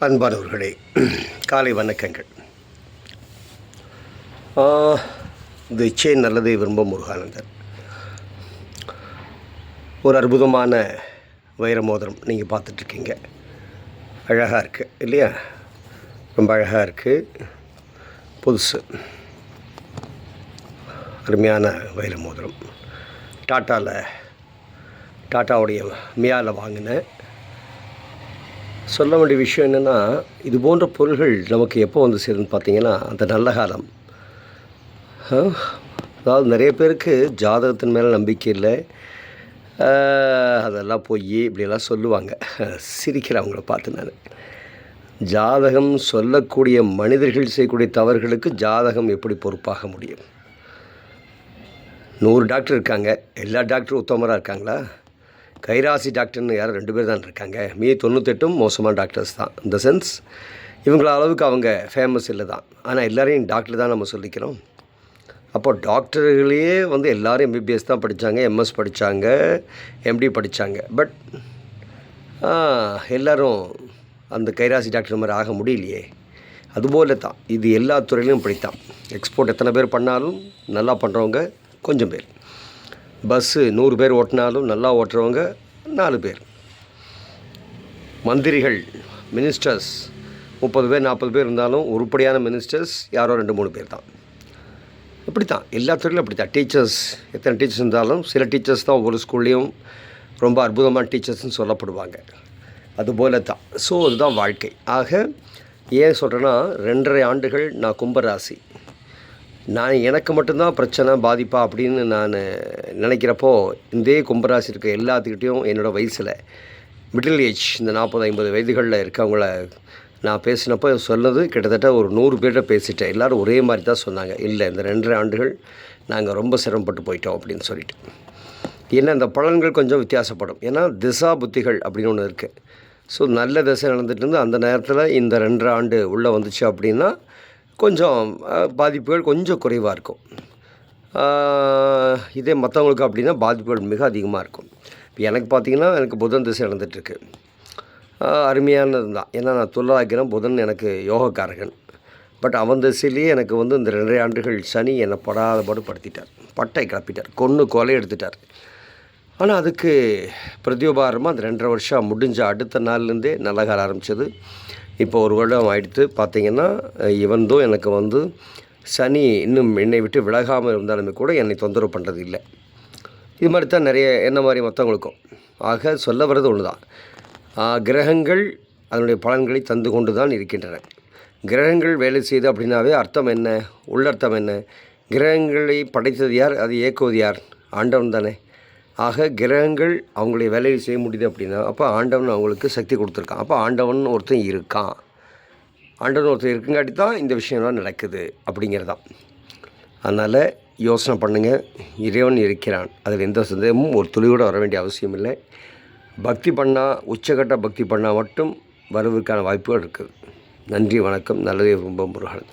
அன்பானவர்களே, காலை வணக்கங்கள். இது இச்சையின் நல்லதை விரும்பும் முருகானந்தர். ஒரு அற்புதமான வைர மோதிரம் நீங்கள் பார்த்துட்ருக்கீங்க. அழகாக இருக்குது இல்லையா? ரொம்ப அழகாக இருக்குது. புதுசு அருமையான வைர மோதிரம். டாட்டாவுடைய மியாவில் வாங்கினேன். சொல்ல வேண்டிய விஷயம் என்னென்னா, இது போன்ற பொருள்கள் நமக்கு எப்போ வந்து சேருதுன்னு பார்த்தீங்கன்னா, அந்த நல்ல காலம். அதாவது நிறைய பேருக்கு ஜாதகத்தின் மேலே நம்பிக்கை இல்லை, அதெல்லாம் போய் இப்படியெல்லாம் சொல்லுவாங்க. சிரிக்கிறவங்கள பார்த்து நான், ஜாதகம் சொல்லக்கூடிய மனிதர்கள் செய்யக்கூடிய தவறுகளுக்கு ஜாதகம் எப்படி பொறுப்பாக முடியும்? 100 டாக்டர் இருக்காங்க, எல்லா டாக்டரும் உத்தமராக இருக்காங்களா? கைராசி டாக்டர்னு யாரும் 2 பேர் தான் இருக்காங்க. மீதி 98 மோசமான டாக்டர்ஸ் தான். இந்த சென்ஸ் இவங்கள அளவுக்கு அவங்க ஃபேமஸ் இல்லை தான். ஆனால் எல்லோரையும் டாக்டர் தான் நம்ம சொல்லிக்கிறோம். அப்போது டாக்டர்களையே வந்து எல்லோரும் எம்பிபிஎஸ் தான் படித்தாங்க, எம்எஸ் படித்தாங்க, எம்டி படித்தாங்க. பட் எல்லோரும் அந்த கைராசி டாக்டர் மாதிரி ஆக முடியலையே. அதுபோல தான் இது எல்லா துறையிலும் இப்படித்தான். எக்ஸ்போர்ட் எத்தனை பேர் பண்ணாலும் நல்லா பண்ணுறவங்க கொஞ்சம் பேர். பஸ்ஸு 100 பேர் ஓட்டினாலும் நல்லா ஓட்டுறவங்க 4 பேர். மந்திரிகள், மினிஸ்டர்ஸ் 30 பேர் 40 பேர் இருந்தாலும் உருப்படியான மினிஸ்டர்ஸ் யாரோ 2-3 பேர் தான். இப்படி தான் எல்லா துறையிலும் அப்படி தான். டீச்சர்ஸ் எத்தனை டீச்சர்ஸ் இருந்தாலும் சில டீச்சர்ஸ் தான் ஒவ்வொரு ஸ்கூல்லேயும் ரொம்ப அற்புதமான டீச்சர்ஸ்னு சொல்லப்படுவாங்க. அதுபோல தான். ஸோ அதுதான் வாழ்க்கை. ஆக ஏன் சொல்கிறேன்னா, 2.5 ஆண்டுகள் நான் கும்பராசி. எனக்கு மட்டும்தான் பிரச்சனை பாதிப்பா அப்படின்னு நான் நினைக்கிறப்போ, இந்த கும்பராசி இருக்க எல்லாத்துக்கிட்டையும் என்னோடய வயசில் மிடில் ஏஜ், இந்த 40-50 வயதுகளில் இருக்கவங்கள நான் பேசினப்போ சொன்னது கிட்டத்தட்ட ஒரு 100 பேர்கிட்ட பேசிட்டேன். எல்லோரும் ஒரே மாதிரி தான் சொன்னாங்க, இல்லை இந்த 2.5 ஆண்டுகள் நாங்கள் ரொம்ப சிரமப்பட்டு போயிட்டோம் அப்படின்னு சொல்லிட்டு. ஏன்னா இந்த பலன்கள் கொஞ்சம் வித்தியாசப்படும். ஏன்னா திசா புத்திகள் அப்படின்னு ஒன்று இருக்குது. ஸோ நல்ல திசை நடந்துட்டு இருந்து அந்த நேரத்தில் இந்த 2.5 ஆண்டு உள்ளே வந்துச்சு அப்படின்னா கொஞ்சம் பாதிப்புகள் கொஞ்சம் குறைவாக இருக்கும். இதே மற்றவங்களுக்கு அப்படின்னா பாதிப்புகள் மிக அதிகமாக இருக்கும். இப்போ எனக்கு பார்த்திங்கன்னா, எனக்கு புதன் திசை நடந்துகிட்ருக்கு. அருமையானது தான். ஏன்னா நான் துலாக்கிறேன், புதன் எனக்கு யோகக்காரகன். பட் அவன் திசையிலேயே எனக்கு வந்து இந்த 2.5 ஆண்டுகள் சனி என்னை படாதபாடு படுத்திட்டார், பட்டை கிளப்பிட்டார், கொலை எடுத்துட்டார். ஆனால் அதுக்கு பிரத்யோபாரமாக அந்த 2.5 வருஷம் முடிஞ்ச அடுத்த நாள்லேருந்தே நல்ல காலம் ஆரம்பித்தது. இப்போ 1 வருடம் ஆகிடுத்து. பார்த்திங்கன்னா, இவன்தோ எனக்கு வந்து சனி இன்னும் என்னை விட்டு விலகாமல் இருந்தாலுமே கூட என்னை தொந்தரவு பண்ணுறது இல்லை. இது மாதிரி தான் நிறைய என்ன மாதிரி மற்றவங்களுக்கும். ஆக சொல்ல வர்றது ஒன்று தான், கிரகங்கள் அதனுடைய பலன்களை தந்து கொண்டு தான் இருக்கின்றன. கிரகங்கள் வேலை செய்து அப்படின்னாவே அர்த்தம் என்ன, உள்ளர்த்தம் என்ன? கிரகங்களை படைத்தது யார், அது இயக்குவது யார்? ஆண்டவன் தானே. ஆக கிரகங்கள் அவங்களுடைய வேலையை செய்ய முடியுது அப்படின்னா, அப்போ ஆண்டவன் அவங்களுக்கு சக்தி கொடுத்துருக்கான். அப்போ ஆண்டவன் ஒருத்தன் இருக்கான். ஆண்டவன் ஒருத்தன் இருக்குங்காட்டி தான் இந்த விஷயம்லாம் நடக்குது அப்படிங்கிறதான். அதனால் யோசனை பண்ணுங்கள், இறைவன் இருக்கிறான், அதில் எந்த சந்தேகமும் ஒரு துளியோடு வர வேண்டிய அவசியம் இல்லை. பக்தி பண்ணால், உச்சகட்ட பக்தி பண்ணால் மட்டும் வருவதற்கான வாய்ப்புகள் இருக்குது. நன்றி, வணக்கம். நல்லதே ரொம்ப முருகன்.